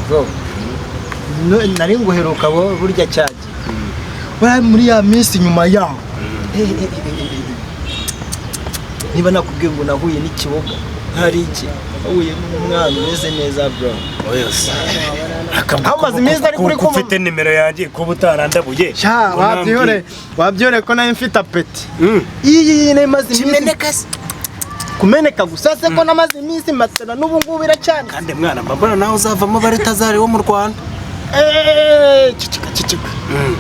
bro nari nguheruka burya cyane bari muri ya minsi nyuma yaho niba nakubwiye ngo nahuye n'ikiboga hari iki nahuye n'umwana umeze neza bro oyose amaze iminsi ari kuri kuba ufite nimero yanjye ko butarandabuye wabyore ko nayo mfite apeti iyi nemaze iminsi kumeneka gusa se ko namaze iminsi matera n'ubu ngubu biracana kandi mwana mbabona naho uzavamo baritazari wo mu Rwanda cicika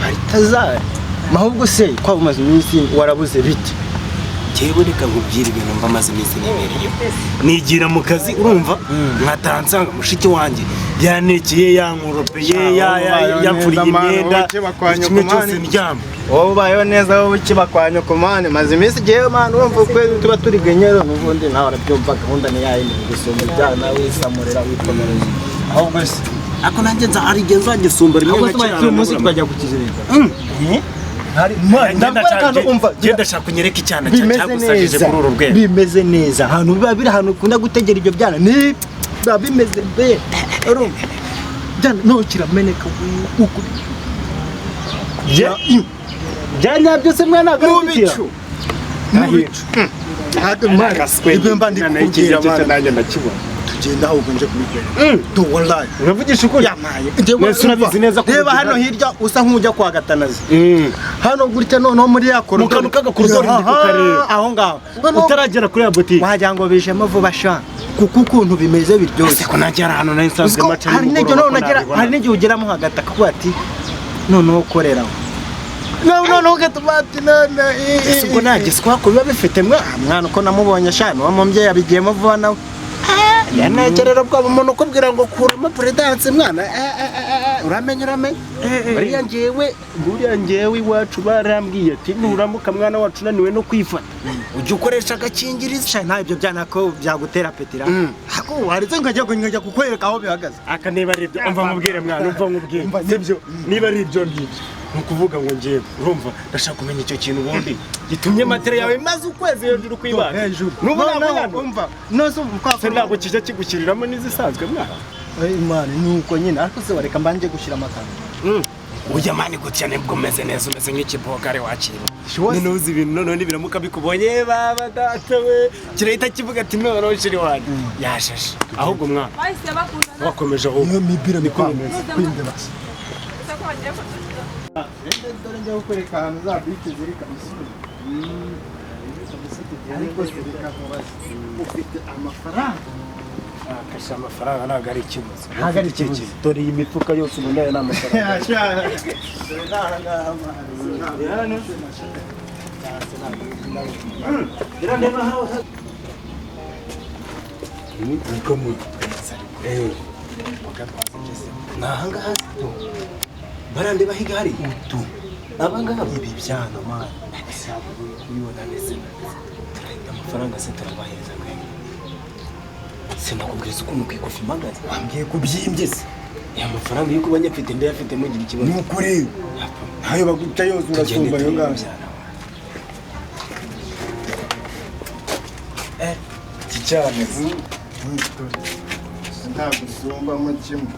baritazari mahubwo se kwa umaze iminsi warabuze bite jewe reka nkubwira ibintu mba maze iminsi nibereye nigira mu kazi urumva nkatansanga mushiki wanjye yanekeye yankuropeye yapfuriye imyenda kimwe cyose ndyama wowe bayo neza wowe kibakwanya komane maze iminsi jewe man urumva ko tuba turi genyero n'ubundi nawe arabyumva gahunda ni yayindi gusoma ibyana wisamurira wikomereza ahubwo se ako nanjye nza ari genza gisumbura imwe cyane umunsi twajya kukizirika hari genda shaka kunyereka icyana cyagusajije kuri uru rwego bimeze neza ahantu biba biri ahantu ukunda gutegera ibyo byana ni biba bimeze be urumva byana no kirameneka ukuri byanya byose mwana mubicu ibyo mba ndi kubwira abana nanjye ndakibona tugenda aho ugonje kubikora to wallahi uravugisha ukuri yamaye nese urabizi neza ko reba hano hirya usa nk'ujya kwa Gatanazi hano gutya noneho muri ya koridoro mukanuka koridoro kukareba aho ngaho utaragera kuri ya boutique wagira ngo bijemo vuba sha kuko ukuntu bimeze biryoshye ko najya hano nari nsanzwe maca hari n'igihe ugeramo hagati akakuba ati noneho koreraho no gatumati none ubwo nagiswa ko biba bifite mwana uko namubonye shano wamumye yabigiyemo vuba nawe yanegerera bwa umuntu ukubwira ngo kuramo presidence mwana uramenye buriya njyewe iwacu barambwiye ati nuramuka mwana wacu naniwe no kwifata ujye ukoresha agakingirizo nta ibyo byana ko byagutera petira ako warize nkajya kukwereka aho bihagaze aka niba ari ibyo umva nkubwire mwana umva nkubwire sibyo niba ari ibyo ngibyo nukuvuga ngo njyewe urumva ndashaka kumenya icyo kintu ubundi gitumye matera yawe maze ukwezi hejuru kwibana nubona umva noze umukwafu ntabwo kijya kigushyiriramo n'izisanzwe mwana imana nuko nyine ariko se wareka mbanje gushyira amakara ujya mani gutya nibwo umeze neza umeze nk'ikibogare wakira nuzi ibintu none nibiramuka bikubonye baba data we kirahita kivuga ati none shiri wanjye yashashe ahubwo mwana wakomeje aho niyo mibira niko bimeze kwindeba dore njya kukwereka ahantu za bike ziri kabisuru ariko zirika kubaza ufite amafaranga akasha amafaranga ntabwo ari ikibazo ntabwo ari ikibazo dore iyi mifuka yose ubu nayo ni amafaranga dore n'ahangaha nahangaha barandeba higa hari utu abangaha ibi byana mwana ubibona neza amafaranga se turabahereza kwenge sinakubwiriza ukuntu kwikofi magaze wambwiye kubyimbye se ya mafaranga yuko banyafite ndayafite mugira ikibazo ni ukuri ntayo baguca yose urasumba yo ngaho cyane ntabwo usumbamo kimwe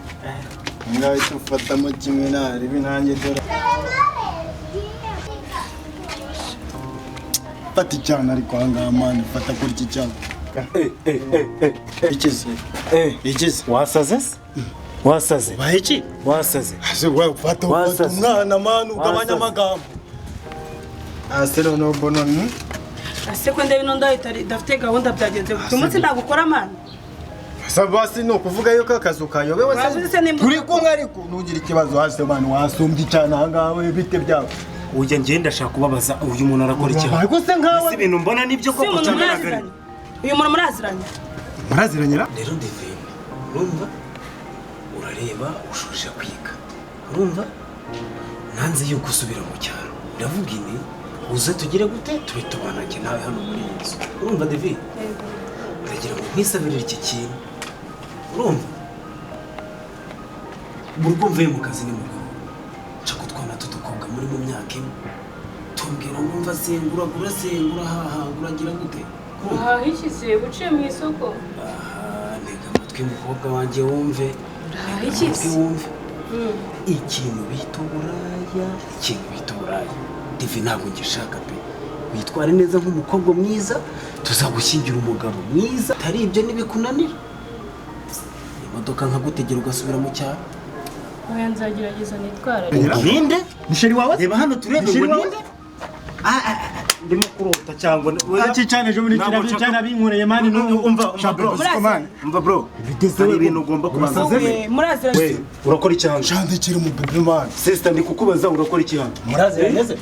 ngaho icyo ufatamo kimwe naribi nanjye dore fata icyana ariko ahangaha mani fata kuri iki cyana ikize wasaze se wasaze bahe iki wasaze fata umwana mani ugabanya amagambo noneho bononi ase ko ndebe ino ndafite gahunda byagenze uyu munsi ndagukora mani basi ni ukuvuga yuko akazu kayobewe turi kumwe ariko ntugire ikibazo hasi mani wasumbye icyana ahangaha bite byawe ujya ngenda ashaka kubabaza uyu muntu arakora icyaha ariko se nkawe ibintu mbona nibyo koko cyane uyu muntu muraziranyira rero ndiveye urumva urareba ushusha kwiga urumva nanze yuko usubira mu cyaro ndavuga ini uze tugire gute tube tubanake nawe hano muri iyi nzu urumva David ndagira ngo nkisabirire iki kintu urumva burwo mvuye mu kazi n'umugabo nca kutwana tudukobwa muri mu myaka imwe tumbwira ngo mva zengura haha uragira gute aha iki se uciye mu isoko aha ntega amatwi umukobwa wanjye wumve iki se? wumve ikintu bita uburaya divi ntabwo ngishaka pe witware neza nk'umukobwa mwiza tuzagushyingira umugabo mwiza atari ibyo nibikunanira imodoka nkagutegera ugasubira mu cyaro. Oya nzagerageza nitwara. ninde ni sheri wawe reba hano turebe ngo ninde ndimo kurota cyangwa cyane ejo muri cyane binkoreye mani umva bro hari ibintu ugomba kubanza muraziranye. urakora iki hano shandikira mu bebe mani sister ndi kukubaza urakora iki hano muraziranye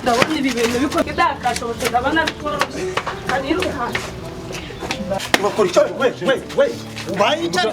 Ndabona ibi bintu bikorwa idakashobotse ndabona bikororoshye. Kandi iruhande. urakora iki we ubaye cyane